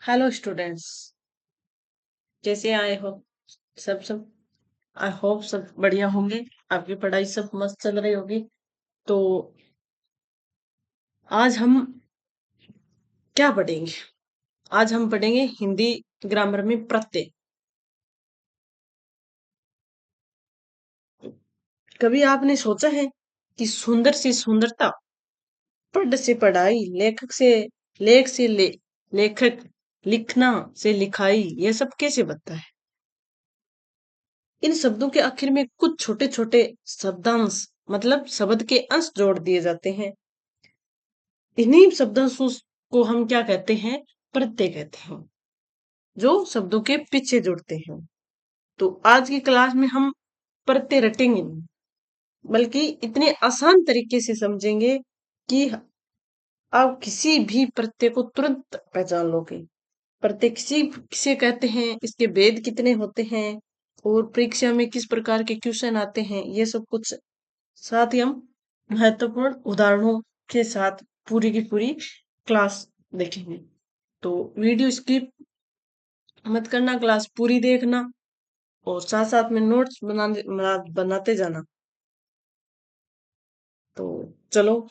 Hello students. कैसे आए हो? सब आई होप सब बढ़िया होंगे। आपकी पढ़ाई सब मस्त चल रही होगी। तो आज हम क्या पढ़ेंगे? आज हम पढ़ेंगे हिंदी ग्रामर में प्रत्यय। कभी आपने सोचा है कि सुंदर से सुंदरता, पढ़ से पढ़ाई, लेखक से लेख से लेखक, लिखना से लिखाई, ये सब कैसे बनता है? इन शब्दों के आखिर में कुछ छोटे छोटे शब्दांश, मतलब शब्द के अंश जोड़ दिए जाते हैं। इन्हीं शब्दांशों को हम क्या कहते हैं? प्रत्यय कहते हैं, जो शब्दों के पीछे जुड़ते हैं। तो आज की क्लास में हम प्रत्यय रटेंगे नहीं, बल्कि इतने आसान तरीके से समझेंगे कि आप किसी भी प्रत्यय को तुरंत पहचान लोगे। प्रत्यय किसी किसे कहते हैं, इसके भेद कितने होते हैं, और परीक्षा में किस प्रकार के क्वेश्चन आते हैं, ये सब कुछ साथ ही हम महत्वपूर्ण उदाहरणों के साथ पूरी की पूरी क्लास देखेंगे। तो वीडियो स्किप मत करना, क्लास पूरी देखना, और साथ साथ में नोट्स बनाते जाना। तो चलो,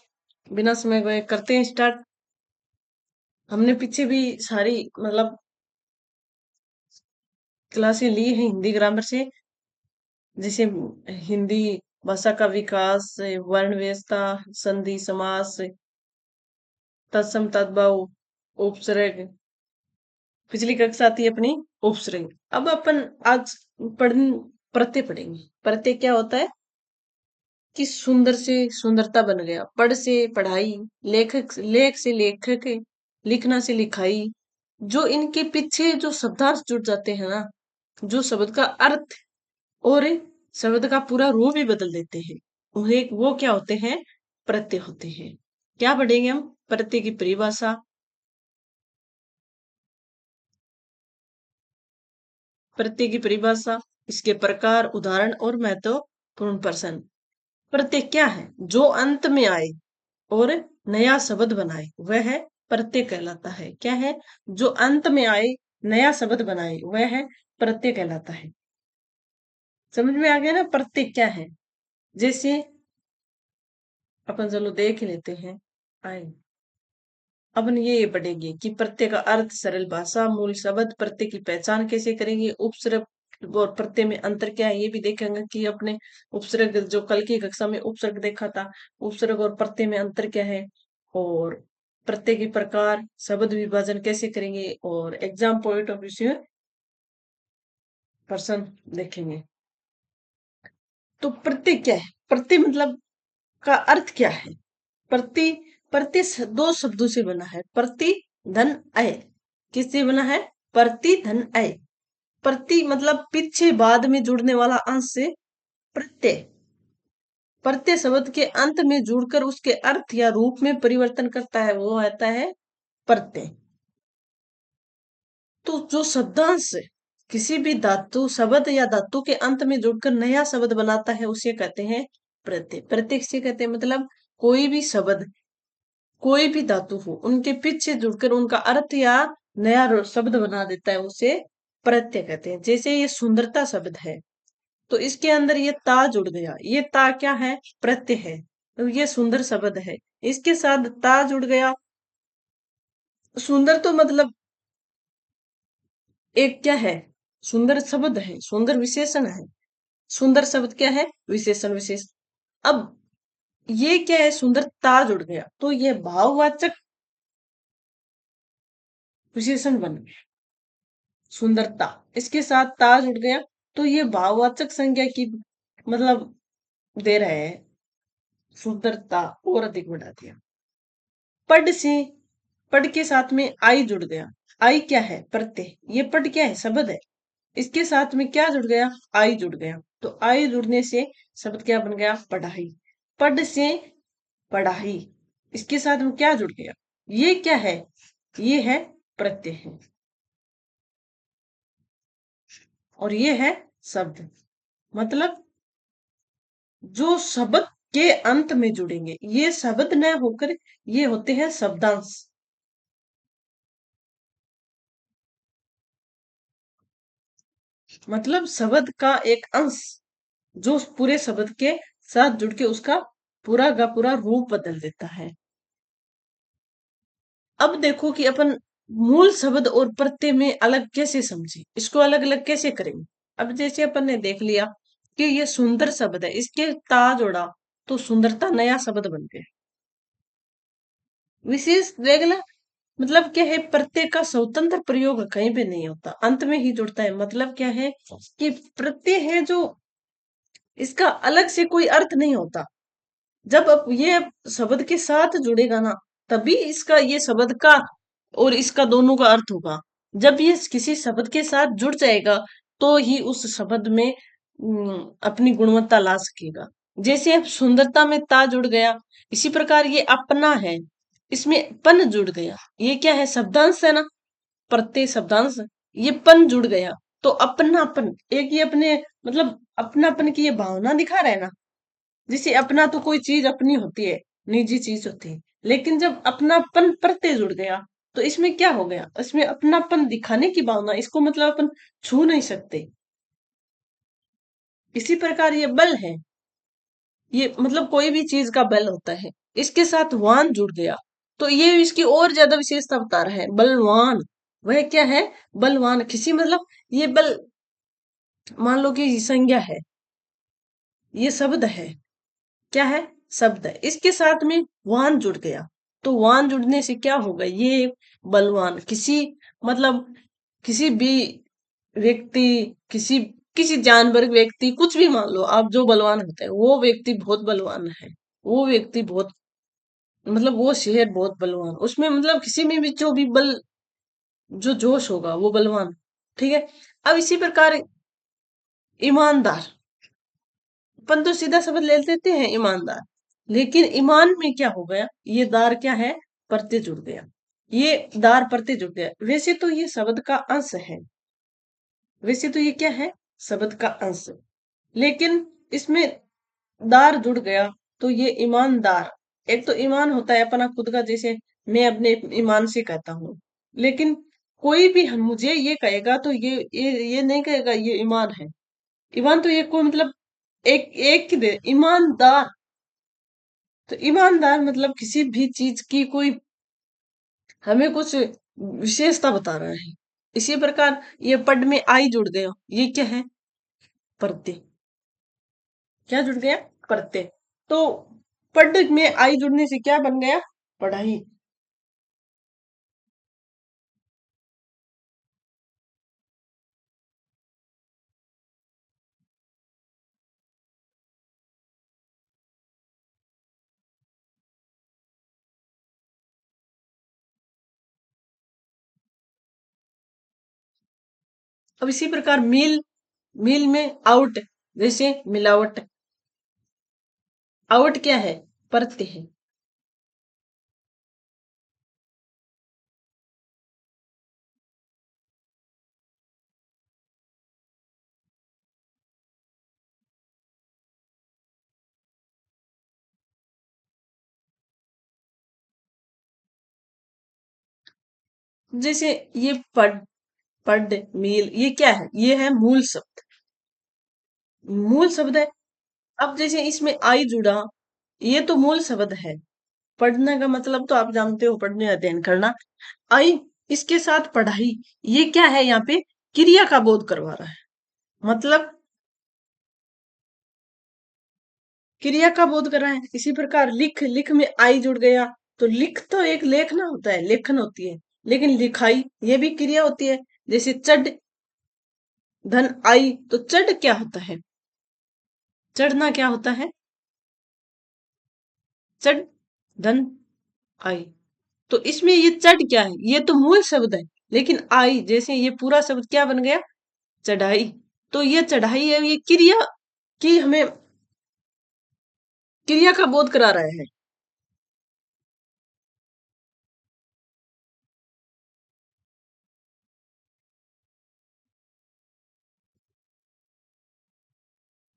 बिना समय गए करते हैं स्टार्ट। हमने पीछे भी सारी मतलब क्लासें ली हैं हिंदी ग्रामर से, जैसे हिंदी भाषा का विकास, वर्ण व्यवस्था, संधि समास, तत्सम तद्भव, उपसर्ग। पिछली कक्षा थी अपनी उपसर्ग। अब अपन आज पढ़ प्रत्यय पढ़ेंगे। प्रत्यय क्या होता है? कि सुंदर से सुंदरता बन गया, पढ़ से पढ़ाई, लेख से लेखक, लिखना से लिखाई। जो इनके पीछे जो शब्दार्थ जुड़ जाते हैं ना, जो शब्द का अर्थ और शब्द का पूरा रूप ही बदल देते हैं, उन्हें वो क्या होते हैं? प्रत्यय होते हैं। क्या पढ़ेंगे हम? प्रत्यय की परिभाषा, प्रत्यय की परिभाषा, इसके प्रकार, उदाहरण और महत्वपूर्ण प्रश्न। प्रत्यय क्या है? जो अंत में आए और नया शब्द बनाए, वह है प्रत्यय कहलाता है। क्या है? जो अंत में आए, नया शब्द बनाए, वह है प्रत्यय कहलाता है। समझ में आ गया ना प्रत्यय क्या है? जैसे अपन चलो देख लेते हैं। आए अपन ये पढ़ेंगे कि प्रत्यय का अर्थ, सरल भाषा, मूल शब्द, प्रत्यय की पहचान कैसे करेंगे, उपसर्ग और प्रत्यय में अंतर क्या है ये भी देखेंगे कि अपने उपसर्ग जो कल की कक्षा में उपसर्ग देखा था, उपसर्ग और प्रत्यय में अंतर क्या है, और प्रत्यय के प्रकार, शब्द विभाजन कैसे करेंगे, और एग्जाम पॉइंट ऑफ व्यू से प्रश्न देखेंगे। तो प्रत्यय क्या है? प्रत्यय मतलब का अर्थ क्या है? प्रति प्रति दो शब्दों से बना है। प्रति धन अय। किससे बना है? प्रति धन अय। प्रति मतलब पीछे बाद में जुड़ने वाला अंश से प्रत्यय। प्रत्यय शब्द के अंत में जुड़कर उसके अर्थ या रूप में परिवर्तन करता है, वो आता है प्रत्यय। तो जो शब्दांश किसी भी धातु, शब्द या धातु के अंत में जुड़कर नया शब्द बनाता है, उसे कहते हैं प्रत्यय। प्रत्यय किसे कहते हैं? मतलब कोई भी शब्द, कोई भी धातु हो, उनके पीछे जुड़कर उनका अर्थ या नया शब्द बना देता है, उसे प्रत्यय कहते हैं। जैसे ये सुंदरता शब्द है, तो इसके अंदर ये ता जुड़ गया, ये ता क्या है? प्रत्यय है। तो ये सुंदर शब्द है, इसके साथ ता जुड़ गया। सुंदर तो मतलब एक क्या है? सुंदर शब्द है, सुंदर विशेषण है। सुंदर शब्द क्या है? विशेषण, विशेष। अब ये क्या है? सुंदरता जुड़ गया, तो ये भाववाचक विशेषण बन गया। सुंदरता, इसके साथ ता जुड़ गया, तो ये भाववाचक संज्ञा की मतलब दे रहे हैं। सुंदरता और अधिक बढ़ा दिया। पढ़ से, पढ़ के साथ में आई जुड़ गया। आई क्या है? प्रत्यय। ये पढ़ क्या है? शब्द है। इसके साथ में क्या जुड़ गया? आई जुड़ गया, तो आई जुड़ने से शब्द क्या बन गया? पढ़ाई। पढ़ से पढ़ाई, इसके साथ में क्या जुड़ गया? ये क्या है? ये है प्रत्यय है, और ये है शब्द। मतलब जो शब्द के अंत में जुड़ेंगे, ये शब्द न होकर ये होते हैं शब्दांश। मतलब शब्द का एक अंश जो उस पूरे शब्द के साथ जुड़ के उसका पूरा का पूरा रूप बदल देता है। अब देखो कि अपन मूल शब्द और प्रत्यय में अलग कैसे समझे, इसको अलग अलग कैसे करेंगे। अब जैसे अपन ने देख लिया कि ये सुंदर शब्द है, इसके ता जोड़ा तो सुंदरता नया शब्द बन गया। विशेष देखना मतलब क्या है, प्रत्यय का स्वतंत्र प्रयोग कहीं पे नहीं होता, अंत में ही जुड़ता है। मतलब क्या है कि प्रत्यय है जो इसका अलग से कोई अर्थ नहीं होता। जब अब ये शब्द के साथ जुड़ेगा ना, तभी इसका ये शब्द का और इसका दोनों का अर्थ होगा। जब ये किसी शब्द के साथ जुड़ जाएगा तो ही उस शब्द में अपनी गुणवत्ता ला सकेगा। जैसे अब सुंदरता में ता जुड़ गया, इसी प्रकार ये अपना है, इसमें पन जुड़ गया। ये क्या है, शब्दांश है ना, प्रत्यय शब्दांश। ये पन जुड़ गया तो अपनापन, एक ये अपने मतलब अपनापन की ये भावना दिखा रहा है ना। जैसे अपना तो कोई चीज अपनी होती है, निजी चीज होती है, लेकिन जब अपनापन प्रत्यय जुड़ गया तो इसमें क्या हो गया, इसमें अपनापन दिखाने की भावना, इसको मतलब अपन छू नहीं सकते। इसी प्रकार ये बल है, ये मतलब कोई भी चीज का बल होता है, इसके साथ वान जुड़ गया तो ये इसकी और ज्यादा विशेषता बता रहा है, बलवान। वह क्या है, बलवान। किसी मतलब ये बल, मान लो कि संज्ञा है, ये शब्द है, क्या है, शब्द है, इसके साथ में वान जुड़ गया तो वान जुड़ने से क्या होगा, ये बलवान। किसी मतलब किसी भी व्यक्ति, किसी किसी जानवर, व्यक्ति कुछ भी मान लो आप, जो बलवान होता है वो व्यक्ति बहुत बलवान है। वो व्यक्ति बहुत मतलब वो शेर बहुत बलवान, उसमें मतलब किसी में भी जो भी बल, जो जोश होगा वो बलवान। ठीक है। अब इसी प्रकार ईमानदार, अपन तो सीधा शब्द ले लेते हैं ईमानदार, लेकिन ईमान में क्या हो गया, ये दार क्या है, प्रत्यय जुड़ गया। ये दार प्रत्यय जुड़ गया, वैसे तो ये शब्द का अंश है, वैसे तो ये क्या है, शब्द का अंश, लेकिन इसमें दार जुड़ गया तो ये ईमानदार। एक तो ईमान होता है अपना खुद का, जैसे मैं अपने ईमान से कहता हूँ, लेकिन कोई भी हम मुझे ये कहेगा तो ये नहीं कहेगा ये ईमान है। ईमान तो ये कोई मतलब एक एक ही दे, ईमानदार। तो ईमानदार मतलब किसी भी चीज की कोई हमें कुछ विशेषता बता रहा है। इसी प्रकार ये पद में आई जुड़ गया, ये क्या है, प्रत्यय। क्या जुड़ गया, प्रत्यय। तो पद में आई जुड़ने से क्या बन गया, पढ़ाई। अब इसी प्रकार मील, मील में आउट, जैसे मिलावट। आउट क्या है, प्रत्यय है। जैसे ये पड, पड मील, ये क्या है, ये है मूल शब्द, मूल शब्द है। अब जैसे इसमें आई जुड़ा, ये तो मूल शब्द है। पढ़ने का मतलब तो आप जानते हो, पढ़ने अध्ययन करना। आई, इसके साथ पढ़ाई, ये क्या है, यहाँ पे क्रिया का बोध करवा रहा है। मतलब क्रिया का बोध कर रहा है। इसी प्रकार लिख, लिख में आई जुड़ गया तो लिख तो एक लेखना होता है, लेखन होती है, लेकिन लिखाई ये भी क्रिया होती है। जैसे चढ़, धन आई, तो चढ़ क्या होता है, चढ़ना क्या होता है, चढ़ धन आई। तो इसमें ये चढ़ क्या है, ये तो मूल शब्द है, लेकिन आई जैसे ये पूरा शब्द क्या बन गया, चढ़ाई। तो ये चढ़ाई है, ये क्रिया की हमें क्रिया का बोध करा रहा है।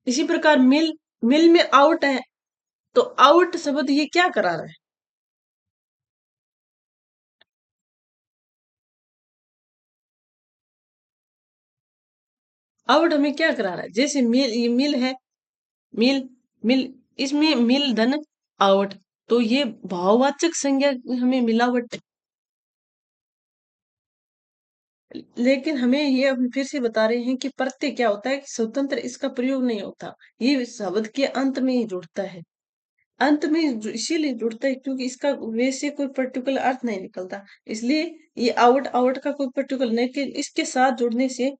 इसी प्रकार मिल, मिल में आउट है तो आउट शब्द ये क्या करा रहा है, आउट हमें क्या करा रहा है, जैसे मिल, ये मिल है, मिल, मिल, इसमें मिल धन आवट, तो ये भाववाचक संज्ञा हमें मिलावट। लेकिन हमें ये अब फिर से बता रहे हैं कि प्रत्यय क्या होता है कि स्वतंत्र इसका प्रयोग नहीं होता, ये शब्द के अंत में ही जुड़ता है। अंत में इसीलिए जुड़ता है क्योंकि इसका वैसे कोई पर्टिकुलर अर्थ नहीं निकलता, इसलिए ये आउट आउट का कोई पर्टिकुलर नहीं, कि इसके साथ जुड़ने से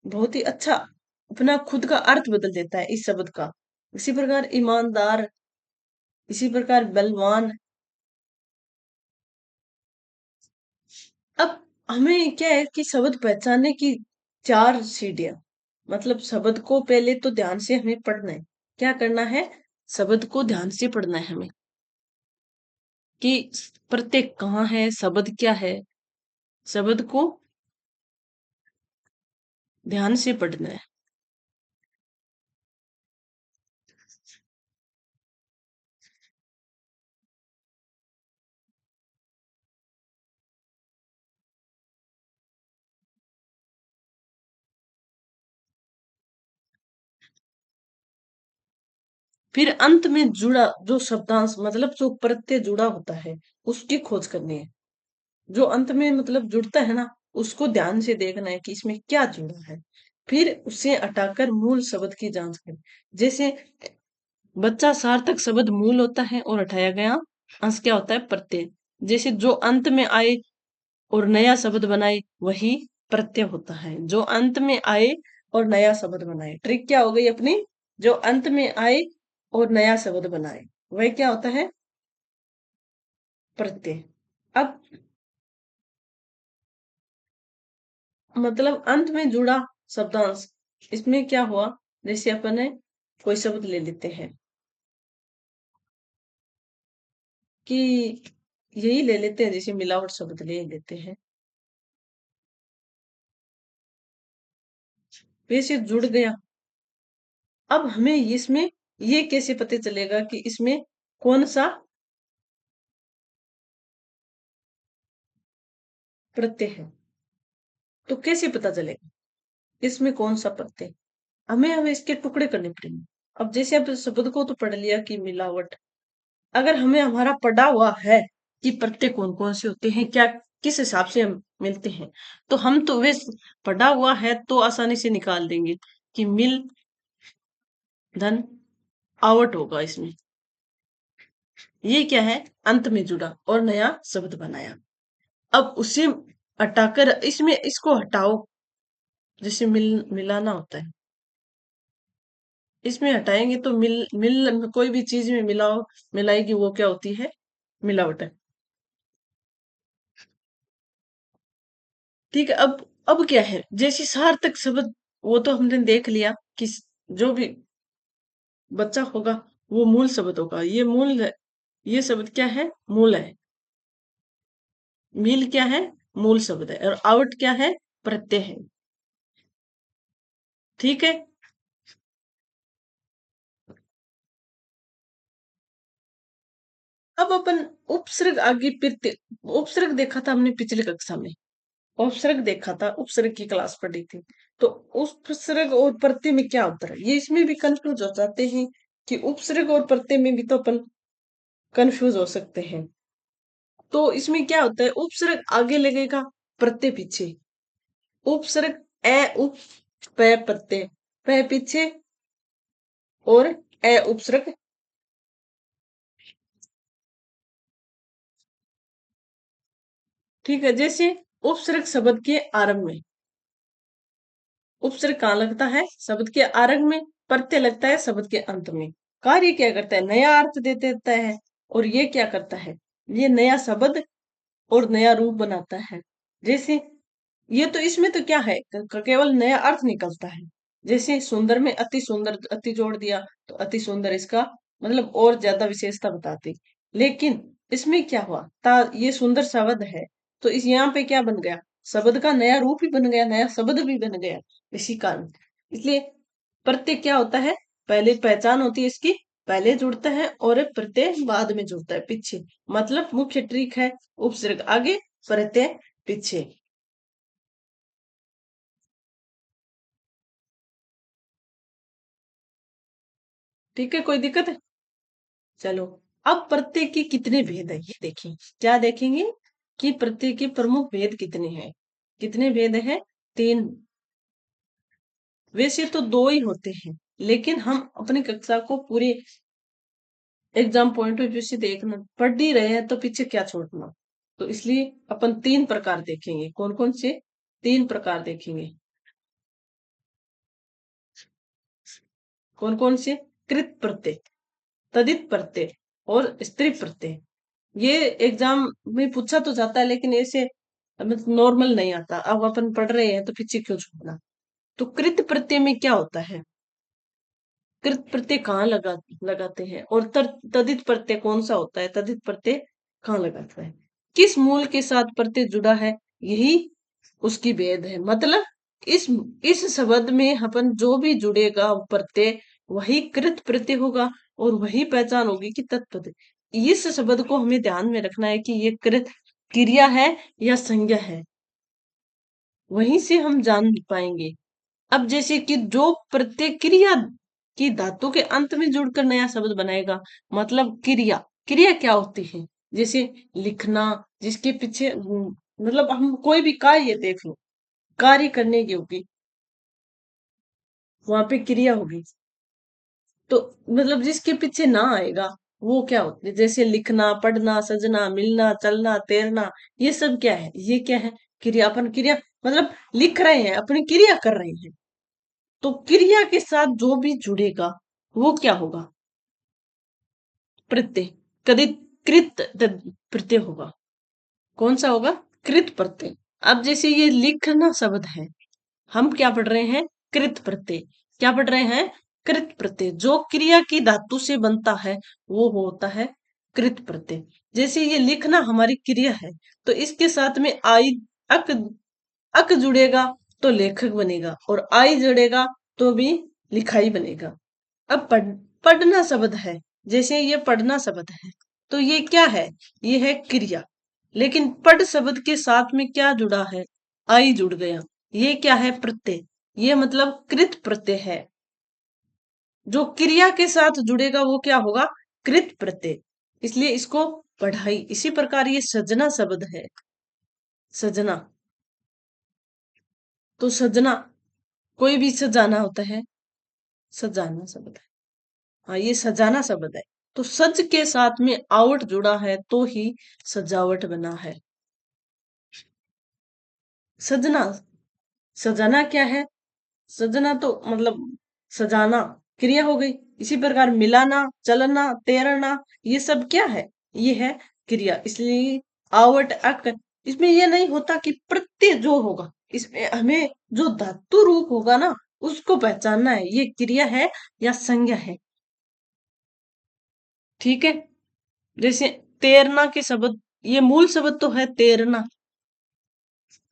बहुत ही अच्छा अपना खुद का अर्थ बदल देता है इस शब्द का। इसी प्रकार ईमानदार, इसी प्रकार बलवान। अब हमें क्या है कि शब्द पहचानने की चार सीढ़ियां, मतलब शब्द को पहले तो ध्यान से हमें पढ़ना है। क्या करना है, शब्द को ध्यान से पढ़ना है हमें, कि प्रत्यय कहाँ है, शब्द क्या है, शब्द को ध्यान से पढ़ना है। फिर अंत में जुड़ा जो शब्दांश, मतलब जो प्रत्यय जुड़ा होता है, उसकी खोज करनी है। जो अंत में मतलब जुड़ता है ना, उसको ध्यान से देखना है कि इसमें क्या जुड़ा है। फिर उसे हटाकर मूल शब्द की जांच करें। जैसे बच्चा सार्थक शब्द मूल होता है और हटाया गया अंश क्या होता है, प्रत्यय। जैसे जो अंत में आए और नया शब्द बनाए वही प्रत्यय होता है। जो अंत में आए और नया शब्द बनाए, ट्रिक क्या हो गई अपनी, जो अंत में आए और नया शब्द बनाए वह क्या होता है, प्रत्यय। अब मतलब अंत में जुड़ा शब्दांश, इसमें क्या हुआ, जैसे अपन ने कोई शब्द ले लेते हैं कि यही ले लेते हैं, जैसे मिलावट शब्द ले लेते हैं, वैसे जुड़ गया। अब हमें इसमें ये कैसे पता चलेगा कि इसमें कौन सा प्रत्यय है, तो कैसे पता चलेगा इसमें कौन सा प्रत्यय। हमें इसके टुकड़े करने पड़ेंगे। अब जैसे अब शब्द को तो पढ़ लिया कि मिलावट, अगर हमें हमारा पढ़ा हुआ है कि प्रत्यय कौन कौन से होते हैं, क्या किस हिसाब से हम मिलते हैं, तो हम तो वे पढ़ा हुआ है तो आसानी से निकाल देंगे कि मिल धन आवट होगा इसमें। ये क्या है, अंत में जुड़ा और नया शब्द बनाया। अब उसे हटाकर इसमें इसको हटाओ, जैसे मिलाना होता है, इसमें हटाएंगे तो मिल मिल कोई भी चीज में मिलाओ, मिलाएगी वो क्या होती है, मिलावट है। ठीक है। अब क्या है, जैसे सार्थक शब्द, वो तो हमने देख लिया कि जो भी बच्चा होगा वो मूल शब्द होगा, ये मूल है, ये शब्द क्या है, मूल है। मील क्या है, मूल शब्द है, और आउट क्या है, प्रत्यय है। ठीक है। अब अपन उपसर्ग आगे प्रत्यय, उपसर्ग देखा था हमने पिछली कक्षा में, उपसर्ग देखा था, उपसर्ग की क्लास पढ़ी थी। तो उपसर्ग और प्रत्यय में क्या अंतर है, ये इसमें भी कंफ्यूज हो जाते हैं कि उपसर्ग और प्रत्यय में भी तो अपन कंफ्यूज हो सकते हैं। तो इसमें क्या होता है, उपसर्ग आगे लगेगा, प्रत्यय पीछे। उपसर्ग ए उप पै प्रत्यय, पै पीछे और ए उपसर्ग। ठीक है। जैसे उपसर्ग शब्द के आरंभ में, उपसर्ग कहाँ लगता है, शब्द के आरंभ में, प्रत्यय लगता है शब्द के अंत में। कार्य क्या करता है, नया अर्थ दे देता है, और ये क्या करता है, ये नया शब्द और नया रूप बनाता है। जैसे ये तो इसमें तो क्या है, केवल नया अर्थ निकलता है। जैसे सुंदर में अति सुंदर, अति जोड़ दिया तो अति सुंदर, इसका मतलब और ज्यादा विशेषता बताती। लेकिन इसमें क्या हुआ, ये सुंदर शब्द है, तो इस यहाँ पे क्या बन गया, शब्द का नया रूप ही बन गया, नया शब्द भी बन गया इसी कारण। इसलिए प्रत्यय क्या होता है, पहले पहचान होती है इसकी, पहले जुड़ता है और प्रत्यय बाद में जुड़ता है पीछे। मतलब मुख्य ट्रिक है, उपसर्ग आगे, प्रत्यय पीछे। ठीक है, कोई दिक्कत है? चलो, अब प्रत्यय के कितने भेद है ये देखें। क्या देखेंगे कि प्रत्यय के प्रमुख भेद कितने हैं। कितने भेद हैं? तीन। वैसे तो दो ही होते हैं, लेकिन हम अपनी कक्षा को पूरे एग्जाम पॉइंट ऑफ व्यू से देखना, पढ़ ही रहे हैं तो पीछे क्या छोड़ना। तो इसलिए अपन तीन प्रकार देखेंगे। कौन कौन से? तीन प्रकार देखेंगे। कौन कौन से? कृत प्रत्यय, तदित प्रत्यय और स्त्री प्रत्यय। ये एग्जाम में पूछा तो जाता है, लेकिन ऐसे नॉर्मल नहीं आता। अब अपन पढ़ रहे हैं तो पीछे क्यों छोड़ना। तो कृत प्रत्यय में क्या होता है? कृत प्रत्यय कहाँ लगाते हैं, और तदित प्रत्यय कौन सा होता है? तदित प्रत्यय कहाँ लगाता है? किस मूल के साथ प्रत्यय जुड़ा है, यही उसकी भेद है। मतलब इस इस शब्द में अपन जो भी जुड़ेगा वो प्रत्यय, वही कृत प्रत्यय होगा, और वही पहचान होगी कि तत्प्रत्यय। इस शब्द को हमें ध्यान में रखना है कि ये कृत क्रिया है या संज्ञा है, वहीं से हम जान पाएंगे। अब जैसे कि जो प्रत्यय क्रिया की धातु के अंत में जुड़कर नया शब्द बनाएगा, मतलब क्रिया। क्रिया क्या होती है? जैसे लिखना, जिसके पीछे मतलब हम कोई भी कार्य देख लो, कार्य करने की होगी, वहां पे क्रिया होगी। तो मतलब जिसके पीछे ना आएगा वो क्या होती है? जैसे लिखना, पढ़ना, सजना, मिलना, चलना, तैरना, ये सब क्या है? ये क्या है? क्रिया। अपन क्रिया मतलब लिख रहे हैं, अपनी क्रिया कर रहे हैं। तो क्रिया के साथ जो भी जुड़ेगा वो क्या होगा? प्रत्यय। कभी कृत प्रत्यय होगा। कौन सा होगा? कृत प्रत्यय। अब जैसे ये लिखना शब्द है, हम क्या पढ़ रहे हैं? कृत प्रत्यय। क्या पढ़ रहे हैं? कृत प्रत्यय। जो क्रिया की धातु से बनता है वो होता है कृत प्रत्यय। जैसे ये लिखना हमारी क्रिया है, तो इसके साथ में आई, अक, अक जुड़ेगा तो लेखक बनेगा, और आई जुड़ेगा तो भी लिखाई बनेगा। अब पढ़ना शब्द है, जैसे ये पढ़ना शब्द है, तो ये क्या है? ये है क्रिया। लेकिन पढ़ शब्द के साथ में क्या जुड़ा है? आई जुड़ गया। ये क्या है? प्रत्यय। ये मतलब कृत प्रत्यय है। जो क्रिया के साथ जुड़ेगा वो क्या होगा? कृत प्रत्यय। इसलिए इसको पढ़ाई। इसी प्रकार ये सजना शब्द है। सजना, तो सजना, कोई भी सजाना होता है, सजाना शब्द है। हाँ, ये सजाना शब्द है। तो सज के साथ में आवट जुड़ा है तो ही सजावट बना है। सजना, सजाना क्या है? सजना तो मतलब सजाना क्रिया हो गई। इसी प्रकार मिलाना, चलना, तैरना, ये सब क्या है? ये है क्रिया। इसलिए आवट, अक, इसमें ये नहीं होता कि प्रत्यय जो होगा, इसमें हमें जो धातु रूप होगा ना, उसको पहचानना है, ये क्रिया है या संज्ञा है। ठीक है। जैसे तैरना के शब्द, ये मूल शब्द तो है तैरना,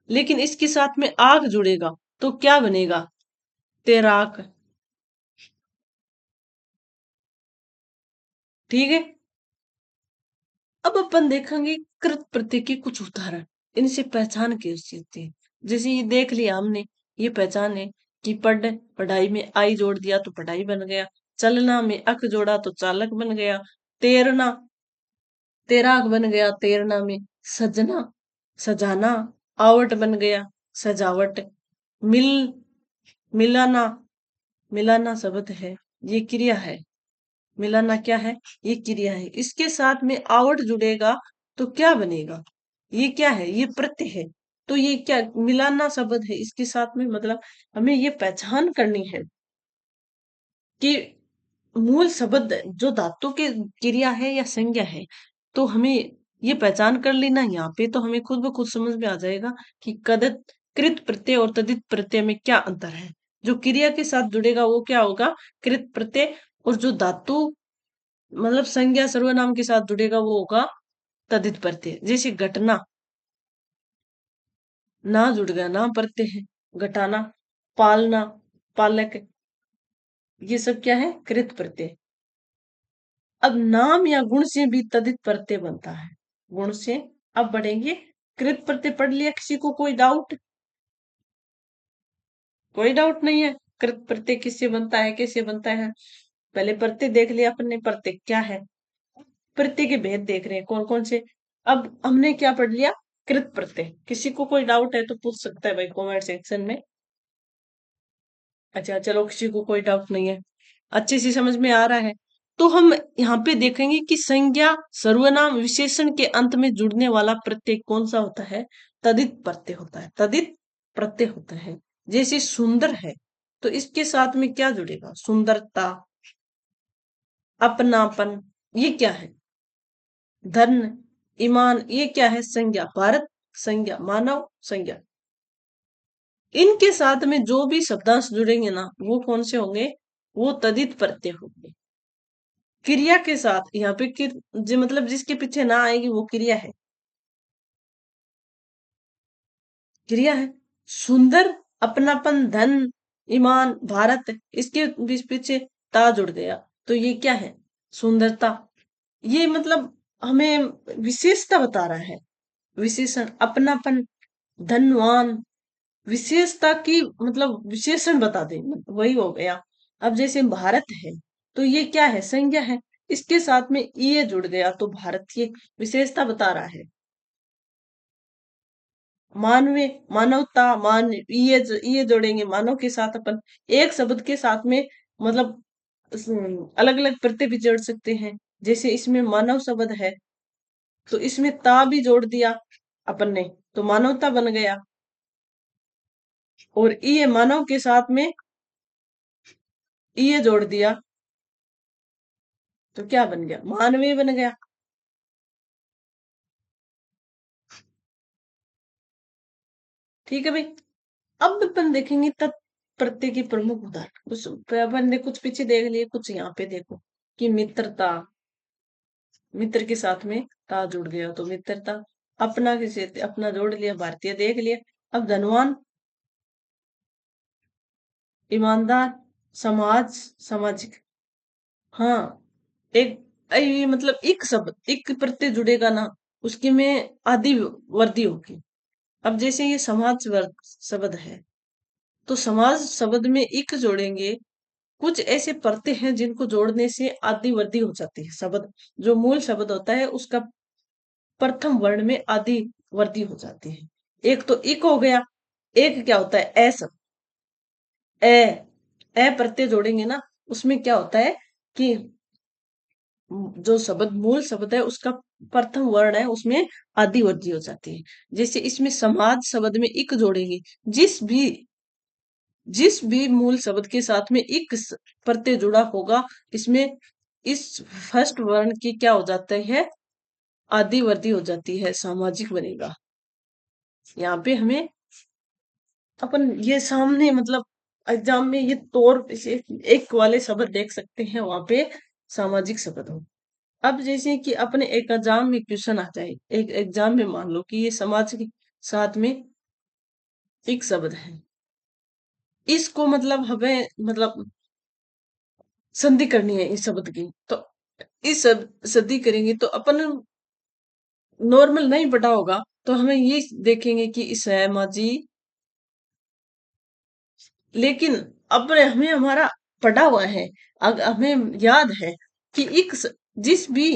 लेकिन इसके साथ में आग जुड़ेगा तो क्या बनेगा? तैराक। ठीक है। अब अपन देखेंगे कृत प्रत्यय के कुछ उदाहरण, इनसे पहचान कैसी होती है। जैसे ये देख लिया हमने, ये पहचान है कि पढ़ाई में आई जोड़ दिया तो पढ़ाई बन गया। चलना में अक जोड़ा तो चालक बन गया। तैरना, तैराक बन गया। तैरना में सजना, सजाना, आवट बन गया, सजावट। मिल, मिलाना, मिलाना शब्द है, ये क्रिया है। मिलाना क्या है? ये क्रिया है। इसके साथ में आवट जुड़ेगा तो क्या बनेगा? ये क्या है? ये प्रत्यय है। तो ये क्या मिलाना शब्द है, इसके साथ में मतलब हमें ये पहचान करनी है कि मूल शब्द जो धातु के क्रिया है या संज्ञा है। तो हमें ये पहचान कर लेना, यहाँ पे तो हमें खुद ब खुद समझ में आ जाएगा कि कदित, कृत प्रत्यय और तदित प्रत्यय में क्या अंतर है। जो क्रिया के साथ जुड़ेगा वो क्या होगा? कृत प्रत्यय। और जो धातु मतलब संज्ञा सर्वनाम के साथ जुड़ेगा वो होगा तदित प्रत्यय। जैसे घटना, ना जुड़ गया, ना प्रत्यय है। घटाना, पालना, पालक, ये सब क्या है? कृत प्रत्यय। अब नाम या गुण से भी तदित प्रत्यय बनता है। गुण से अब बढ़ेंगे। कृत प्रत्यय पढ़ लिया, किसी को कोई डाउट? कोई डाउट नहीं है? कृत प्रत्यय किससे बनता है, कैसे बनता है? पहले प्रत्यय देख लिया अपन ने, प्रत्यय क्या है, प्रत्यय के भेद देख रहे हैं कौन कौन से। अब हमने क्या पढ़ लिया, कृत प्रत्यय। किसी को कोई डाउट है तो पूछ सकता है भाई कमेंट सेक्शन में। अच्छा चलो, किसी को कोई डाउट नहीं है, अच्छे से समझ में आ रहा है। तो हम यहाँ पे देखेंगे कि संज्ञा सर्वनाम विशेषण के अंत में जुड़ने वाला प्रत्यय कौन सा होता है, तदित प्रत्यय होता है, तदित प्रत्यय होता है। जैसे सुंदर है, तो इसके साथ में क्या जुड़ेगा, सुंदरता, अपनापन, ये क्या है, धर्म, ईमान, ये क्या है, संज्ञा, भारत संज्ञा, मानव संज्ञा। इनके साथ में जो भी शब्दांश जुड़ेंगे ना, वो कौन से होंगे, वो तदित प्रत्यय होंगे। क्रिया के साथ यहाँ पे जो मतलब जिसके पीछे ना आएगी वो क्रिया है, क्रिया है। सुंदर, अपनापन, धन, ईमान, भारत, इसके बीच पीछे ता जुड़ गया, तो ये क्या है, सुंदरता। ये मतलब हमें विशेषता बता रहा है, विशेषण, अपनापन, धनवान, विशेषता की मतलब विशेषण बता दे, वही हो गया। अब जैसे भारत है, तो ये क्या है, संज्ञा है, इसके साथ में ये जुड़ गया तो भारतीय, विशेषता बता रहा है। मानवीय, मानवता, मान, ये जोड़ेंगे मानव के साथ अपन, एक शब्द के साथ में मतलब अलग अलग प्रत्यय भी जोड़ सकते हैं। जैसे इसमें मानव शब्द है, तो इसमें ता भी जोड़ दिया अपन ने, तो मानवता बन गया। और ये मानव के साथ में ये जोड़ दिया, तो क्या बन गया, मानवीय बन गया। ठीक है भाई। अब अपन देखेंगे तत्प्रत्यय की प्रमुख उदाहरण, कुछ अपन ने कुछ पीछे देख लिए, कुछ यहाँ पे देखो कि मित्रता, मित्र के साथ में ता जुड़ गया तो मित्रता, अपना किसे, अपना जोड़ लिया, भारतीय देख लिया। अब धनवान, ईमानदार, समाज, सामाजिक। हाँ, एक, ये मतलब एक शब्द, एक प्रत्यय जुड़ेगा ना, उसकी में आदि वर्दी होगी। अब जैसे ये समाज वर्ग शब्द है, तो समाज शब्द में इक जोड़ेंगे। कुछ ऐसे प्रत्यय हैं जिनको जोड़ने से आदि वर्दी हो जाती है, शब्द जो मूल शब्द होता है उसका प्रथम वर्ण में आदि वर्दी हो जाती है। एक तो इक हो गया, एक क्या होता है, ए शब्द, ए, ए प्रत्यय जोड़ेंगे ना, उसमें क्या होता है कि जो शब्द मूल शब्द है उसका प्रथम वर्ण है उसमें आदि वर्जी हो जाती है। जैसे इसमें समाज शब्द में इक जोड़ेंगे, जिस भी जिस भी मूल शब्द के साथ में इक प्रत्यय जुड़ा होगा, इसमें इस फर्स्ट वर्ण की क्या हो जाता है, आदि वर्दी हो जाती है, सामाजिक बनेगा। यहाँ पे हमें अपन ये सामने मतलब एग्जाम में ये तौर से एक वाले शब्द देख सकते हैं, वहां पे सामाजिक शब्द हो। अब जैसे कि अपने एक एग्जाम में क्वेश्चन आ जाए, एक एग्जाम में मान लो कि ये समाज के साथ में एक शब्द है, इसको मतलब हमें मतलब संधि करनी है इस शब्द की, तो इस संधि करेंगे तो अपन नॉर्मल नहीं पढ़ा होगा, तो हमें ये देखेंगे कि इस है माजी। लेकिन अब हमें हमारा पढ़ा हुआ है, हमें याद है कि जिस भी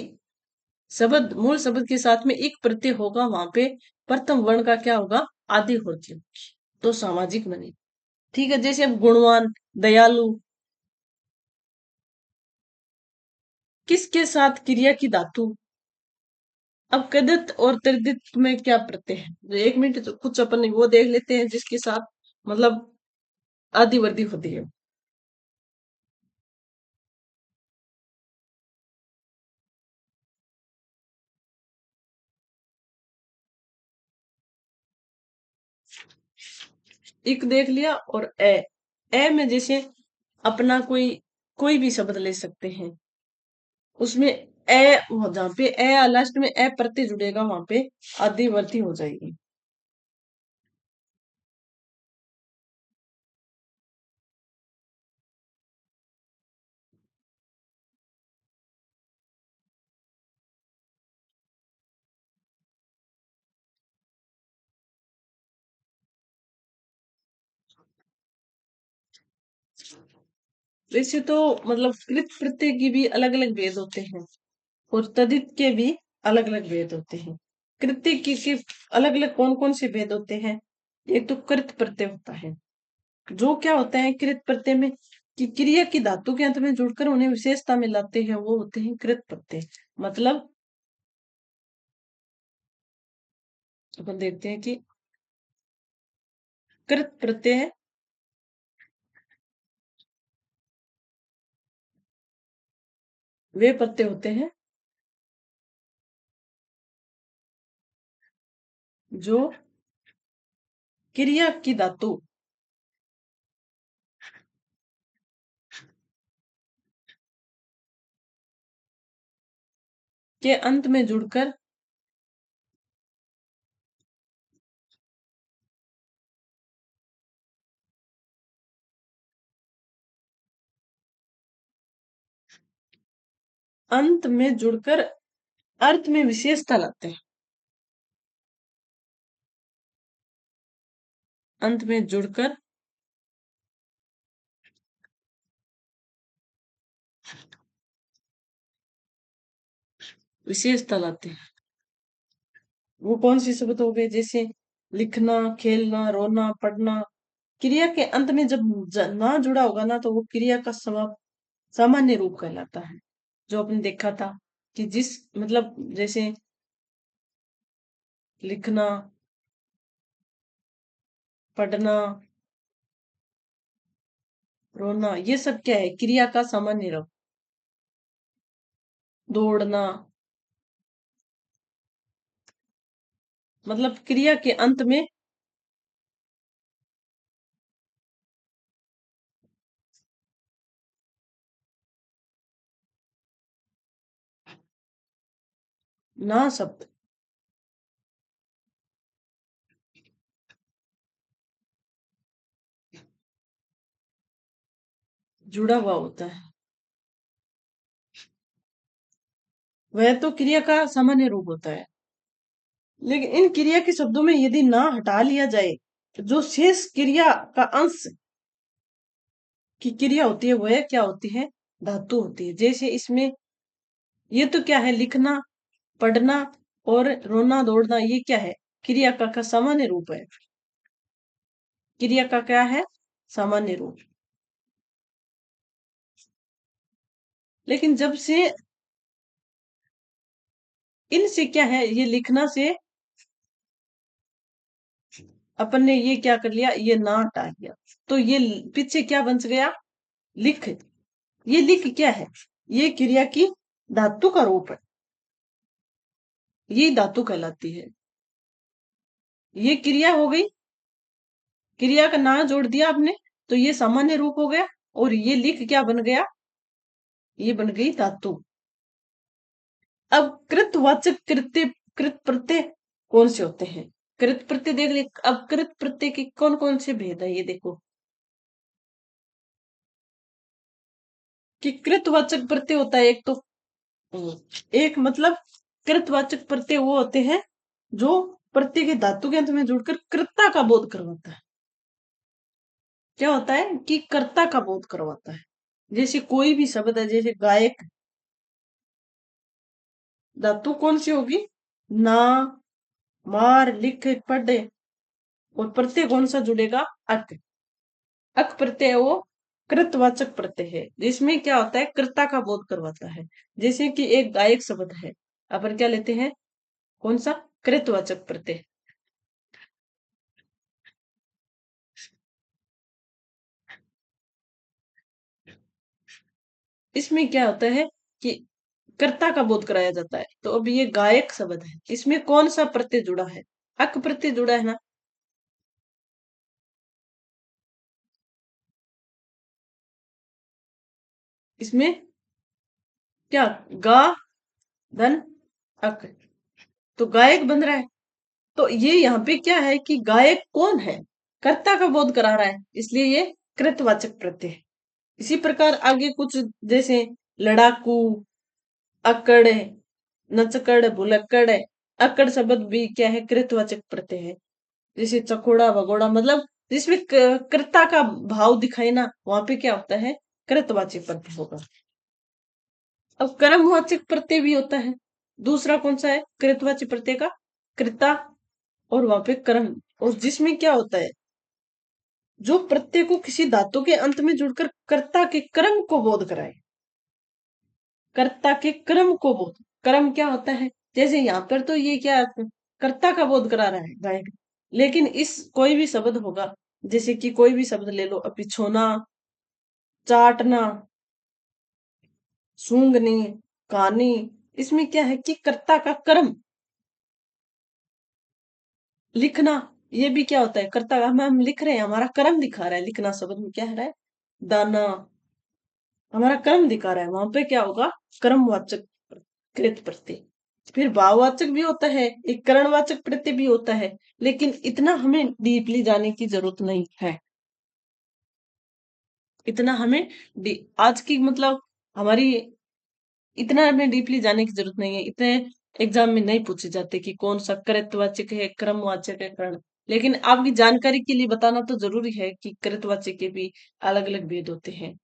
शब्द मूल शब्द के साथ में एक प्रत्यय होगा, वहां पे प्रथम वर्ण का क्या होगा, आदि होती होगी, तो सामाजिक बने। ठीक है, जैसे अब गुणवान, दयालु, किसके साथ क्रिया की धातु। अब कदित और तद्धित में क्या प्रत्यय है, तो एक मिनट तो कुछ अपन वो देख लेते हैं जिसके साथ मतलब आदि वर्दी होती है। एक देख लिया, और ए में जैसे अपना कोई कोई भी शब्द ले सकते हैं, उसमें ए, जहाँ पे ए लास्ट में ए प्रत्यय जुड़ेगा वहां पे आदिवर्ती हो जाएगी। वैसे तो मतलब कृत प्रत्यय की भी अलग अलग भेद होते हैं और तद्धित के भी अलग अलग भेद होते हैं। कृत्य की अलग अलग कौन कौन से भेद होते हैं? एक तो कृत प्रत्यय होता है, जो क्या होता है कृत प्रत्यय में कि क्रिया की धातु के अंत में जुड़कर उन्हें विशेषता में लाते हैं, वो होते हैं कृत प्रत्यय। मतलब अपन देखते हैं कि कृत प्रत्यय वे प्रत्यय होते हैं जो क्रिया की धातु के अंत में जुड़कर अंत में जुड़कर अर्थ में विशेषता लाते हैं। अंत में जुड़कर विशेषता लाते हैं। वो कौन सी शब्द हो गए? जैसे लिखना, खेलना, रोना, पढ़ना। क्रिया के अंत में जब ना जुड़ा होगा ना, तो वो क्रिया का सामान्य रूप कहलाता है। जो आपने देखा था कि जिस मतलब जैसे लिखना, पढ़ना, रोना, ये सब क्या है? क्रिया का सामान्य रूप। दौड़ना, मतलब क्रिया के अंत में ना शब्द जुड़ा हुआ होता है। वह तो क्रिया का सामान्य रूप होता है। लेकिन इन क्रिया के शब्दों में यदि ना हटा लिया जाए, तो जो शेष क्रिया का अंश की क्रिया होती है वह क्या होती है? धातु होती है। जैसे इसमें ये तो क्या है? लिखना, पढ़ना और रोना, दौड़ना, ये क्या है? क्रिया का सामान्य रूप है। क्रिया का क्या है? सामान्य रूप। लेकिन जब से इनसे क्या है, ये लिखना से अपन ने ये क्या कर लिया? ये ना हटा लिया, तो ये पीछे क्या बन गया? लिख। ये लिख क्या है? ये क्रिया की धातु का रूप है, ये धातु कहलाती है। ये क्रिया हो गई, क्रिया का ना जोड़ दिया आपने, तो ये सामान्य रूप हो गया। और ये लिख क्या बन गया? ये बन गई धातु। अब कृतवाचक कृत्य कृत प्रत्यय कौन से होते हैं? कृत प्रत्यय देख ले। अब कृत प्रत्यय के कौन कौन से भेद है, ये देखो कि कृतवाचक प्रत्यय होता है एक तो एक मतलब कृतवाचक प्रत्यय वो होते हैं जो प्रत्यय के धातु के अंत में जुड़कर कर्ता का बोध करवाता है। क्या होता है कि कर्ता का बोध करवाता है। जैसे कोई भी शब्द है, जैसे गायक, धातु कौन सी होगी? ना, मार, लिख, पढ़। और प्रत्यय कौन सा जुड़ेगा? अक। अक प्रत्यय वो कृतवाचक प्रत्यय है, जिसमें क्या होता है? कर्ता का बोध करवाता है। जैसे कि एक गायक शब्द है, अपन क्या लेते हैं? कौन सा? कृतवाचक प्रत्यय। इसमें क्या होता है कि कर्ता का बोध कराया जाता है। तो अब ये गायक शब्द है, इसमें कौन सा प्रत्यय जुड़ा है? अक प्रत्यय जुड़ा है ना। इसमें क्या? गा, धन, अक, तो गायक बन रहा है। तो ये यहाँ पे क्या है कि गायक कौन है? कर्ता का बोध करा रहा है, इसलिए ये कृतवाचक प्रत्यय है। इसी प्रकार आगे कुछ जैसे लड़ाकू, अकड़, नचकड़, भुलक्कड़। अकड़ शब्द भी क्या है? कृतवाचक प्रत्यय है। जैसे चकोड़ा, भगोड़ा, मतलब जिसमें कर्ता का भाव दिखाए ना, वहां पे क्या होता है? कृतवाचक प्रत्यय होगा। अब कर्मवाचक प्रत्यय भी होता है। दूसरा कौन सा है कृतवाचक प्रत्यय का? कृता, और वहां पे कर्म, और जिसमें क्या होता है, जो प्रत्यय को किसी धातु के अंत में जुड़कर कर्ता के कर्म को बोध कराए। कर्ता के कर्म को बोध, कर्म क्या होता है, जैसे यहाँ पर तो ये क्या कर्ता का बोध करा रहा है गायक, लेकिन इस कोई भी शब्द होगा, जैसे कि कोई भी शब्द ले लो, अपिछोना, चाटना, सूंघनी, कहानी, इसमें क्या है कि कर्ता का कर्म, लिखना, ये भी क्या होता है, कर्ता का, हम लिख रहे हैं, हमारा कर्म दिखा रहा है, लिखना शब्द में क्या है रहा है, दाना, हमारा कर्म दिखा रहा है, वहां पे क्या होगा, कर्मवाचक कृत प्रत्यय। फिर भाववाचक भी होता है, एक करणवाचक प्रत्यय भी होता है, लेकिन इतना हमें डीपली जाने की जरूरत नहीं है। इतना हमें आज की मतलब हमारी, इतना हमें डीपली जाने की जरूरत नहीं है, इतने एग्जाम में नहीं पूछे जाते कि कौन सा कृतवाचक है, क्रमवाचक है, कर्ण। लेकिन आपकी जानकारी के लिए बताना तो जरूरी है कि कृतवाचक के भी अलग अलग भेद होते हैं।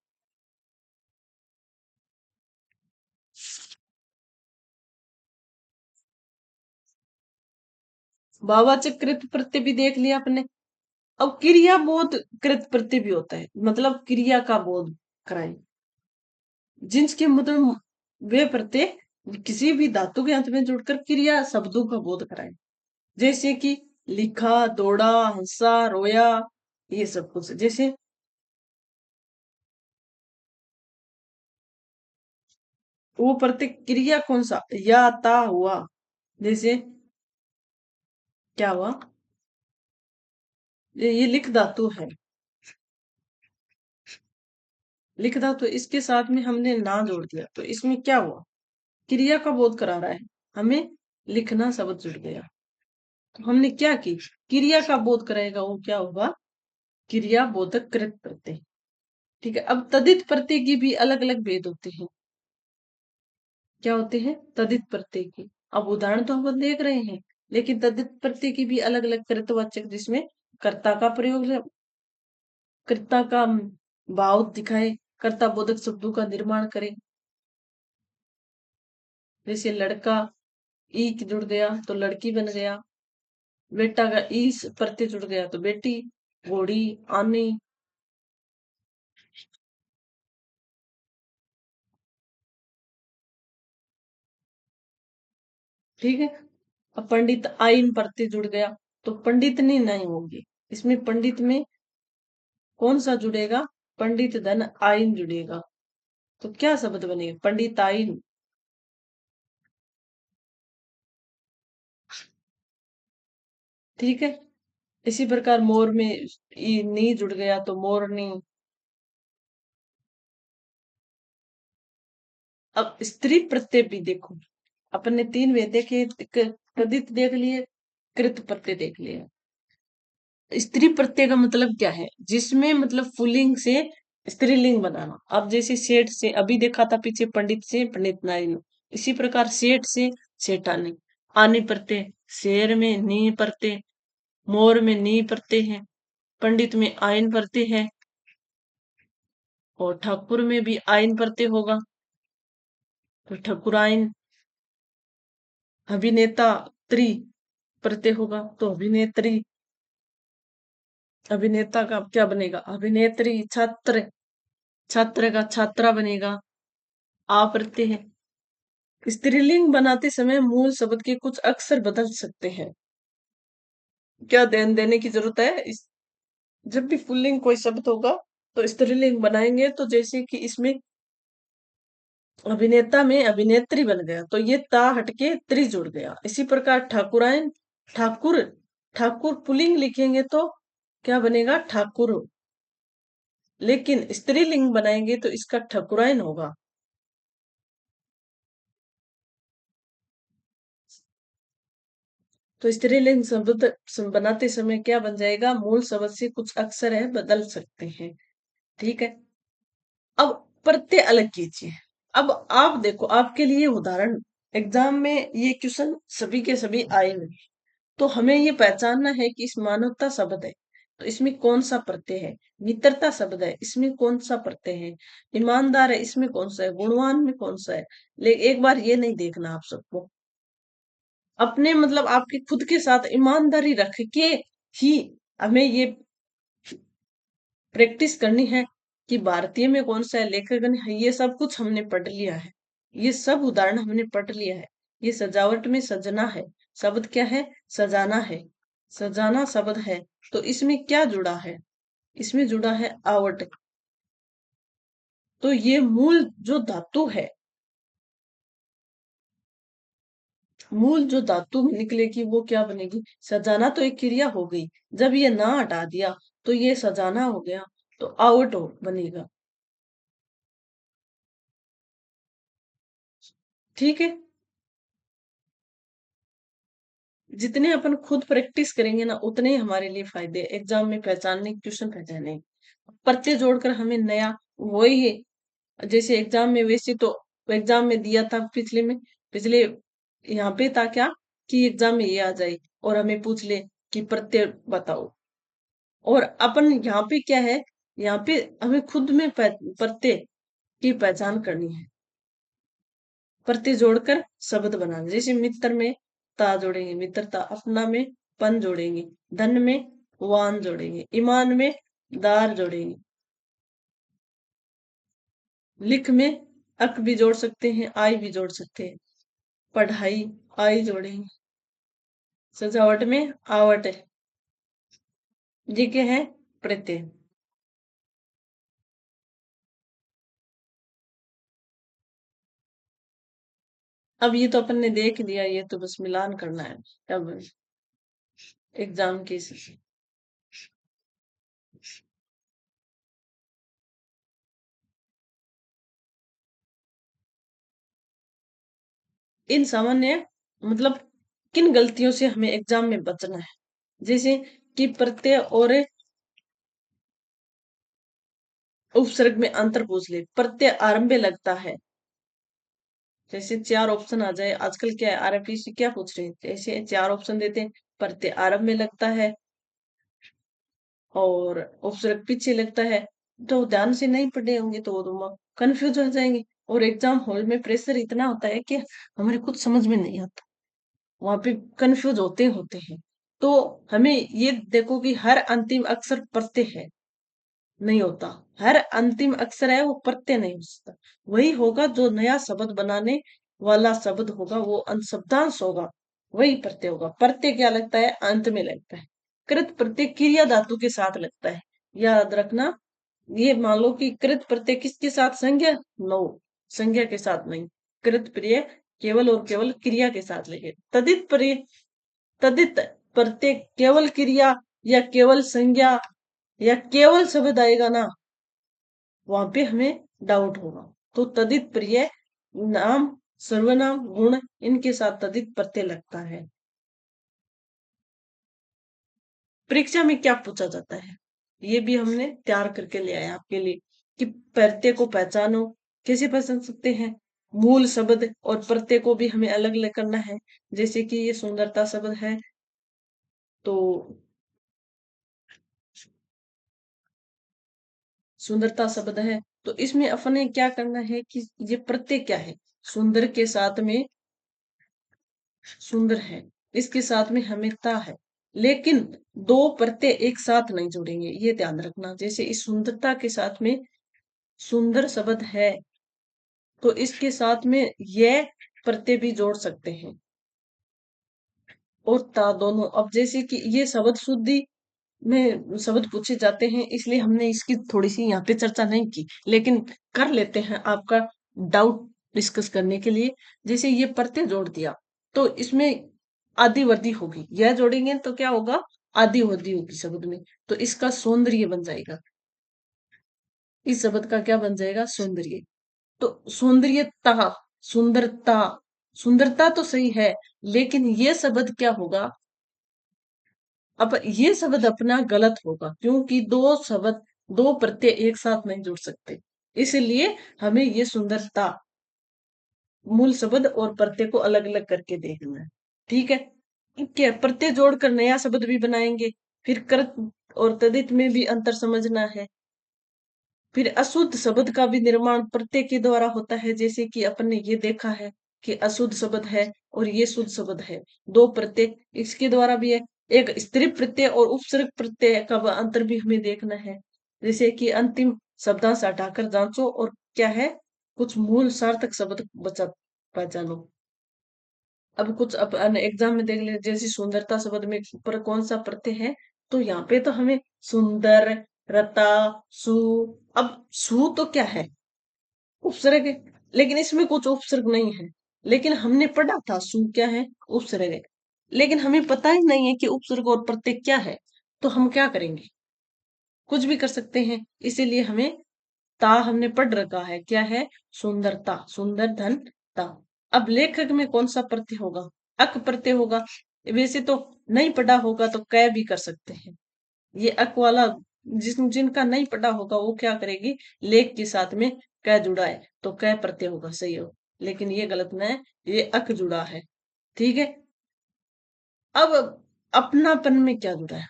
भाववाचक कृत प्रत्यय भी देख लिया आपने। अब क्रिया बोध कृत प्रत्यय भी होता है, मतलब क्रिया का बोध कराएं, जिनके मतलब वे प्रत्यय किसी भी धातु के अंत में जुड़कर क्रिया शब्दों का बोध कराएं, जैसे कि लिखा, दौड़ा, हंसा, रोया, ये सब कुछ। जैसे वो प्रतिक्रिया कौन सा, या ता हुआ, जैसे क्या हुआ, ये लिख धातु है, लिख धातु, इसके साथ में हमने ना जोड़ दिया, तो इसमें क्या हुआ, क्रिया का बोध करा रहा है, हमें लिखना शब्द जुड़ गया, तो हमने क्या की, क्रिया का बोध कराएगा, वो क्या होगा, क्रिया बोधक कृत प्रत्यय। ठीक है। अब तदित प्रत्यय की भी अलग अलग भेद होते हैं। क्या होते हैं तदित प्रत्यय की, अब उदाहरण तो हम देख रहे हैं, लेकिन तदित प्रत्यय की भी अलग अलग कृतवाचक, जिसमें कर्ता का प्रयोग, कर्ता का भाव दिखाए, कर्ता बोधक शब्दों का निर्माण करे। जैसे लड़का, ई जुड़ गया तो लड़की बन गया, बेटा का ई प्रत्यय जुड़ गया तो बेटी, घोड़ी, आनी। ठीक है। अब पंडित आइन प्रत्यय जुड़ गया तो पंडितनी नहीं होगी, इसमें पंडित में कौन सा जुड़ेगा, पंडित धन आइन जुड़ेगा, तो क्या शब्द बनेगा, पंडित आइन। ठीक है। इसी प्रकार मोर में नी जुड़ गया तो मोरनी। अब स्त्री प्रत्यय भी देखो, अपने तीन वे देखे, तदित देख लिए, कृत प्रत्यय देख लिए। स्त्री प्रत्यय का मतलब क्या है, जिसमें मतलब पुल्लिंग से स्त्रीलिंग बनाना। अब जैसे सेठ से अभी देखा था पीछे, पंडित से पंडित नारी, इसी प्रकार सेठ से सेठानी, आनी प्रत्यय, शेर में नी प्रत्यय, मोर में नी प्रत्यय है, पंडित में आयन प्रत्यय है, और ठाकुर में भी आयन प्रत्यय होगा, तो ठाकुरायन। अभिनेता त्री प्रत्यय होगा तो अभिनेत्री। अभिनेता का क्या बनेगा, अभिनेत्री। छात्र, छात्र का छात्रा बनेगा, आ प्रत्यय है। स्त्रीलिंग बनाते समय मूल शब्द के कुछ अक्षर बदल सकते हैं, क्या ध्यान देने की जरूरत है जब भी पुल्लिंग कोई शब्द होगा तो स्त्रीलिंग बनाएंगे, तो जैसे कि इसमें अभिनेता में अभिनेत्री बन गया तो ये ता हटके त्री जुड़ गया। इसी प्रकार ठाकुरायन, ठाकुर, ठाकुर पुल्लिंग लिखेंगे तो क्या बनेगा, ठाकुर, लेकिन स्त्रीलिंग बनाएंगे तो इसका ठकुराइन होगा। तो स्त्रीलिंग शब्द बनाते समय क्या बन जाएगा, मूल शब्द से कुछ अक्षर है बदल सकते हैं। ठीक है। अब प्रत्यय अलग कीजिए। अब आप देखो, आपके लिए उदाहरण, एग्जाम में ये क्वेश्चन सभी के सभी आए हुए, तो हमें ये पहचानना है कि इस मानवता शब्द है, तो इसमें कौन सा प्रत्यय है? मित्रता शब्द है, इसमें कौन सा प्रत्यय है? ईमानदार है, इसमें कौन सा है? गुणवान में कौन सा है? एक बार ये नहीं देखना आप सबको, अपने मतलब आपके खुद के साथ ईमानदारी रख के ही हमें ये प्रैक्टिस करनी है कि भारतीय में कौन सा है, लेखकगण है, ये सब कुछ हमने पढ़ लिया है, ये सब उदाहरण हमने पढ़ लिया है। ये सजावट में सजना है, शब्द क्या है? सजाना है, सजाना शब्द है। तो इसमें क्या जुड़ा है? इसमें जुड़ा है आवट। तो ये मूल जो धातु है, मूल जो धातु निकलेगी वो क्या बनेगी? सजाना तो एक क्रिया हो गई, जब ये ना हटा दिया तो ये सजाना हो गया, तो आवट हो बनेगा। ठीक है, जितने अपन खुद प्रैक्टिस करेंगे ना उतने ही हमारे लिए फायदे, एग्जाम में पहचानने, क्वेश्चन पहचाने। प्रत्यय जोड़कर हमें नया वही है, जैसे एग्जाम में, वैसे तो एग्जाम में दिया था पिछले में, पिछले यहाँ पे था क्या कि एग्जाम में ये आ जाए और हमें पूछ ले कि प्रत्यय बताओ, और अपन यहाँ पे क्या है, यहाँ पे हमें खुद में प्रत्यय की पहचान करनी है। प्रत्यय जोड़कर शब्द बनाना, जैसे मित्र में ता जोड़ेंगे मित्रता, अपना में पन जोड़ेंगे, धन में वान जोड़ेंगे, ईमान में दार जोड़ेंगे, लिख में अक भी जोड़ सकते हैं, आई भी जोड़ सकते हैं, पढ़ाई आई जोड़ेंगे, सजावट में आवट है, ये क्या है? प्रत्यय। अब ये तो अपन ने देख लिया, ये तो बस मिलान करना है अब एग्जाम के इन सामान्य मतलब किन गलतियों से हमें एग्जाम में बचना है, जैसे कि प्रत्यय और उपसर्ग में अंतर पूछ ले, प्रत्यय आरंभे लगता है, जैसे चार ऑप्शन आ जाए, आजकल क्या है आरपीसी क्या पूछ रहे हैं, जैसे चार ऑप्शन देते हैं, प्रत्यय आरंभ में लगता है और उपसर्ग पीछे लगता है, तो ध्यान से नहीं पढ़े होंगे तो वो तो कंफ्यूज हो जाएंगे, और एग्जाम हॉल में प्रेशर इतना होता है कि हमारे कुछ समझ में नहीं आता, वहां पे कंफ्यूज होते होते हैं। तो हमें ये देखो कि हर अंतिम अक्षर प्रत्यय है, नहीं होता, हर अंतिम अक्षर है वो प्रत्यय नहीं हो सकता, वही होगा जो नया शब्द बनाने वाला शब्द होगा, वो शब्दांश होगा, वही प्रत्यय होगा। प्रत्यय क्या लगता है? अंत में लगता है। कृत प्रत्यय क्रिया धातु के साथ लगता है, याद रखना। ये मान लो कि कृत प्रत्यय किसके साथ? संज्ञा? नो, संज्ञा के साथ नहीं, कृत प्रत्यय केवल और केवल क्रिया के साथ लगे। तदित प्रत्यय, तदित प्रत्यय केवल क्रिया या केवल संज्ञा या केवल शब्द आएगा ना, वहां पे हमें डाउट होगा। तो तदित प्रिय नाम, सर्वनाम, गुण, इनके साथ तदित प्रत्यय लगता है। परीक्षा में क्या पूछा जाता है, ये भी हमने तैयार करके ले आया आपके लिए कि प्रत्यय को पहचानो, कैसे पहचान सकते हैं? मूल शब्द और प्रत्यय को भी हमें अलग अलग करना है, जैसे कि ये सुंदरता शब्द है, तो सुंदरता शब्द है, तो इसमें अपने क्या करना है कि ये प्रत्यय क्या है? सुंदर के साथ में सुंदर है, इसके साथ में हमें ता है, लेकिन दो प्रत्यय एक साथ नहीं जुड़ेंगे, ये ध्यान रखना। जैसे इस सुंदरता के साथ में सुंदर शब्द है, तो इसके साथ में यह प्रत्यय भी जोड़ सकते हैं, और ता दोनों। अब जैसे कि ये शब्द शुद्धि में शब्द पूछे जाते हैं, इसलिए हमने इसकी थोड़ी सी यहाँ पे चर्चा नहीं की, लेकिन कर लेते हैं आपका डाउट डिस्कस करने के लिए। जैसे ये प्रत्यय जोड़ दिया, तो इसमें आदि वर्दी होगी, यह जोड़ेंगे तो क्या होगा? आदि वर्दी होगी शब्द में, तो इसका सौंदर्य बन जाएगा, इस शब्द का क्या बन जाएगा? सौंदर्य। तो सौंदर्यता, सुंदरता, सुंदरता तो सही है, लेकिन ये शब्द क्या होगा? अब ये शब्द अपना गलत होगा, क्योंकि दो शब्द, दो प्रत्यय एक साथ नहीं जुड़ सकते, इसलिए हमें ये सुंदरता मूल शब्द और प्रत्यय को अलग अलग करके देखना है। ठीक है, क्या प्रत्यय जोड़कर नया शब्द भी बनाएंगे, फिर कृत और तद्धित में भी अंतर समझना है। फिर अशुद्ध शब्द का भी निर्माण प्रत्यय के द्वारा होता है, जैसे कि अपन ने ये देखा है कि अशुद्ध शब्द है और ये शुद्ध शब्द है, दो प्रत्यय इसके द्वारा भी है। एक स्त्री प्रत्यय और उपसर्ग प्रत्यय का अंतर भी हमें देखना है, जैसे कि अंतिम शब्दांश हटाकर जांचो और क्या है, कुछ मूल सार्थक शब्द बचा पहचानो। अब कुछ अपन एग्जाम में देख ले, जैसे सुंदरता शब्द में पर कौन सा प्रत्यय है, तो यहाँ पे तो हमें सुंदर, रता, सु। अब सु तो क्या है, उपसर्ग है, लेकिन इसमें कुछ उपसर्ग नहीं है। लेकिन हमने पढ़ा था सु क्या है, उपसर्ग है। लेकिन हमें पता ही नहीं है कि उपसर्ग और प्रत्यय क्या है, तो हम क्या करेंगे, कुछ भी कर सकते हैं। इसीलिए हमें ता हमने पढ़ रखा है, क्या है, सुंदरता, सुंदर धन ता। अब लेखक में कौन सा प्रत्यय होगा, अक प्रत्यय होगा। वैसे तो नहीं पढ़ा होगा तो कै भी कर सकते हैं। ये अक वाला जिनका नहीं पढ़ा होगा वो क्या करेगी, लेख के साथ में कै जुड़ा है तो कै प्रत्यय होगा, सही हो। लेकिन ये गलत ना है, ये अक जुड़ा है। ठीक है। अब अपनापन में क्या जुड़ा है,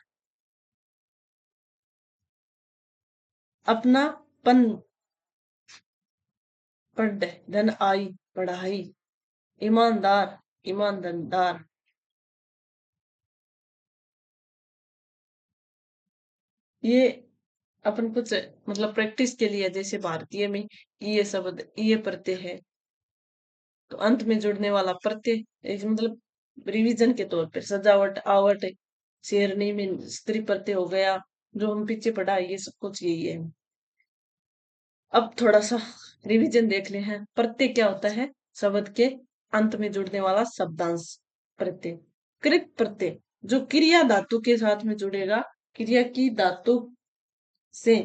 अपनापन, पढ़, धन आई, पढ़ाई, ईमानदार, ईमानदार। ये अपन कुछ मतलब प्रैक्टिस के लिए, जैसे भारतीय में ये शब्द ये प्रत्यय है, तो अंत में जुड़ने वाला प्रत्यय, मतलब रिवीजन के तौर पर सजावट, आवट, शेरनी में स्त्री प्रत्यय हो गया, जो हम पीछे पढ़ा है, ये सब कुछ यही है। अब थोड़ा सा रिवीजन देख ले हैं, प्रत्यय क्या होता है, शब्द के अंत में जुड़ने वाला शब्दांश प्रत्यय। कृत प्रत्यय जो क्रिया धातु के साथ में जुड़ेगा, क्रिया की धातु से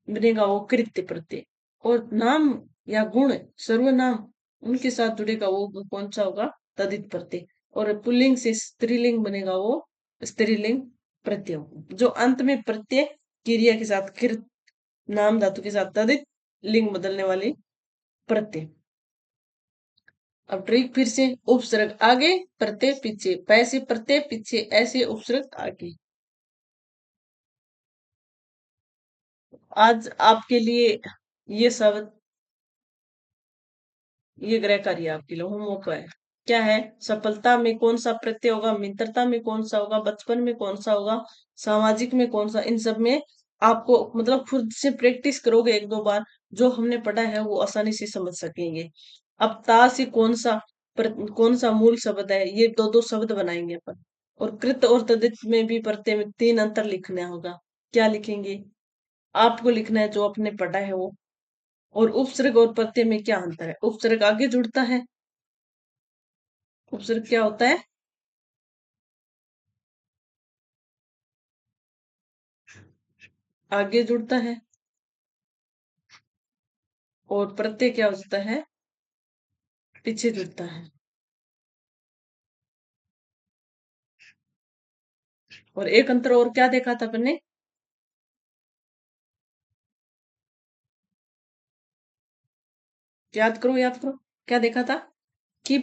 बनेगा वो कृत्य प्रत्यय। और नाम या गुण, सर्वनाम, उनके साथ जुड़ेगा वो कौन सा होगा, तदित प्रत्यय। और पुल्लिंग से स्त्रीलिंग बनेगा वो स्त्रीलिंग प्रत्यय होगा। जो अंत में प्रत्यय क्रिया के साथ कृत, नाम धातु के साथ तदित, लिंग बदलने वाली प्रत्यय। अब ट्रिक फिर से, उपसर्ग आगे, प्रत्यय पीछे, पैसे प्रत्यय पीछे, ऐसे उपसर्ग आगे। आज आपके लिए ये शब्द, ये ग्रह कार्य आपके लिए होमवर्क है। क्या है, सफलता में कौन सा प्रत्यय होगा, मित्रता में कौन सा होगा, बचपन में कौन सा होगा, सामाजिक में कौन सा, इन सब में आपको मतलब खुद से प्रैक्टिस करोगे एक दो बार, जो हमने पढ़ा है वो आसानी से समझ सकेंगे। अब ता से कौन सा मूल शब्द है, ये दो दो शब्द बनाएंगे अपन। और कृत और तद्धित में भी प्रत्यय में तीन अंतर लिखना होगा। क्या लिखेंगे, आपको लिखना है जो आपने पढ़ा है वो। और उपसर्ग और प्रत्यय में क्या अंतर है, उपसर्ग आगे जुड़ता है, उपसर्ग क्या होता है, आगे जुड़ता है। और प्रत्यय क्या होता है, पीछे जुड़ता है। और एक अंतर और क्या देखा था अपने, याद करो याद करो, क्या देखा था कि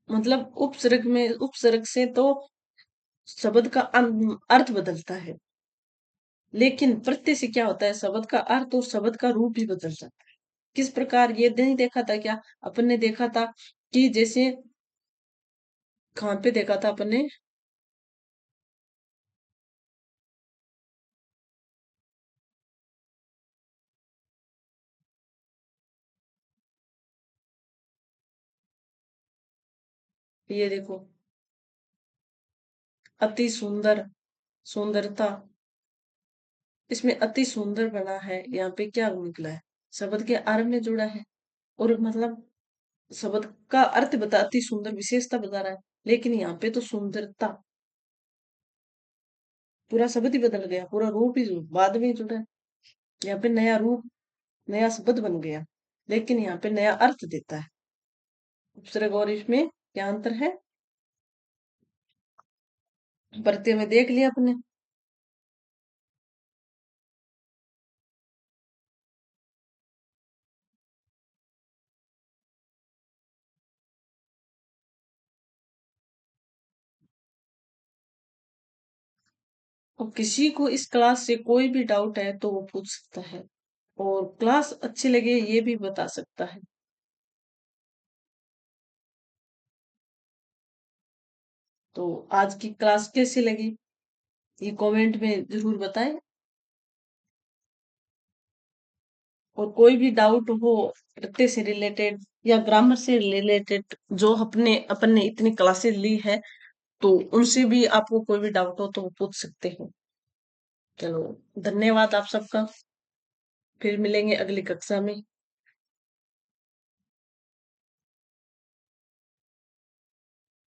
मतलब उपसर्ग में, उपसर्ग से तो शब्द का अर्थ बदलता है, लेकिन प्रत्यय से क्या होता है, शब्द का अर्थ और शब्द का रूप भी बदल जाता है। किस प्रकार, ये नहीं देखा था क्या, अपन ने देखा था कि जैसे, कहाँ पे देखा था अपन ने, ये देखो, अति सुंदर, सुंदरता, इसमें अति सुंदर बना है, यहाँ पे क्या निकला है, शब्द के आरंभ में जुड़ा है। और मतलब शब्द का अर्थ बता, अति सुंदर विशेषता बता रहा है, लेकिन यहाँ पे तो सुंदरता, पूरा शब्द ही बदल गया, पूरा रूप ही बाद में ही जुड़ा है। यहाँ पे नया रूप, नया शब्द बन गया, लेकिन यहाँ पे नया अर्थ देता है। उपसर्ग और इसमें क्या अंतर है, प्रत्यय में देख लिया अपने। और किसी को इस क्लास से कोई भी डाउट है तो वो पूछ सकता है, और क्लास अच्छी लगे ये भी बता सकता है। तो आज की क्लास कैसी लगी ये कमेंट में जरूर बताएं। और कोई भी डाउट हो गद्दे से रिलेटेड या ग्रामर से रिलेटेड, जो अपने अपन ने इतनी क्लासेस ली है, तो उनसे भी आपको कोई भी डाउट हो तो वो पूछ सकते हो। चलो, धन्यवाद आप सबका। फिर मिलेंगे अगली कक्षा में।